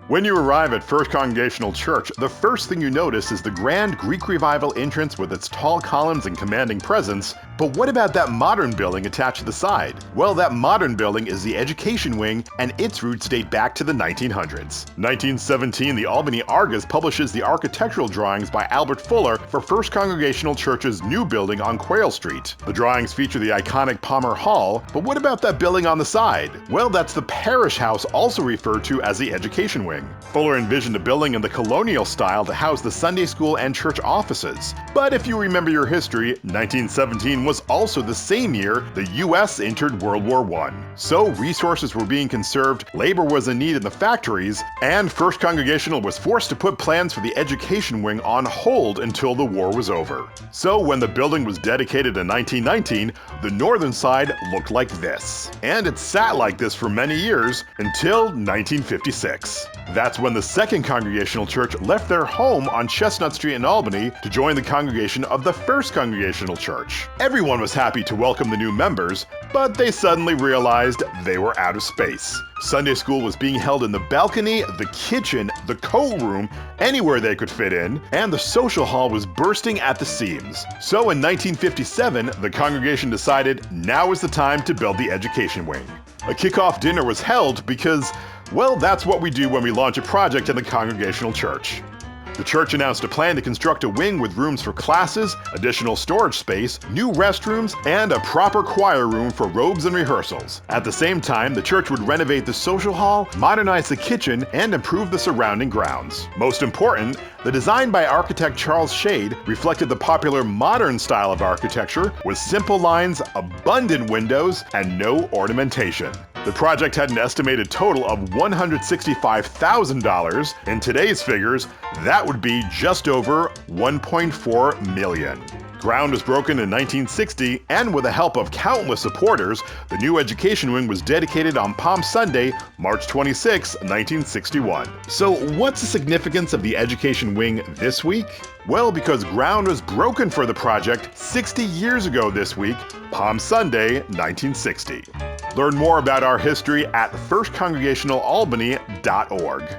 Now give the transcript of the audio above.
When you arrive at First Congregational Church, the first thing you notice is the grand Greek Revival entrance with its tall columns and commanding presence. But what about that modern building attached to the side? Well, that modern building is the education wing, and its roots date back to the 1900s. 1917, the Albany Argus publishes the architectural drawings by Albert Fuller for First Congregational Church's new building on Quayle Street. The drawings feature the iconic Palmer Hall, but what about that building on the side? Well, that's the parish house, also referred to as the education wing. Fuller envisioned a building in the colonial style to house the Sunday school and church offices. But if you remember your history, 1917 was also the same year the US entered World War I. So resources were being conserved, labor was in need in the factories, and First Congregational was forced to put plans for the education wing on hold until the war was over. So when the building was dedicated in 1919, the northern side looked like this. And it sat like this for many years until 1956. That's when the Second Congregational Church left their home on Chestnut Street in Albany to join the congregation of the First Congregational Church. Everyone was happy to welcome the new members, but they suddenly realized they were out of space. Sunday school was being held in the balcony, the kitchen, the coat room, anywhere they could fit in, and the social hall was bursting at the seams. So in 1957, the congregation decided now is the time to build the education wing. A kickoff dinner was held because, well, that's what we do when we launch a project in the Congregational Church. The church announced a plan to construct a wing with rooms for classes, additional storage space, new restrooms, and a proper choir room for robes and rehearsals. At the same time, the church would renovate the social hall, modernize the kitchen, and improve the surrounding grounds. Most important, the design by architect Charles Shade reflected the popular modern style of architecture with simple lines, abundant windows, and no ornamentation. The project had an estimated total of $165,000. In today's figures, that would be just over $1.4 million. Ground was broken in 1960, and with the help of countless supporters, the new education wing was dedicated on Palm Sunday, March 26, 1961. So what's the significance of the education wing this week? Well, because ground was broken for the project 60 years ago this week, Palm Sunday, 1960. Learn more about our history at firstcongregationalalbany.org.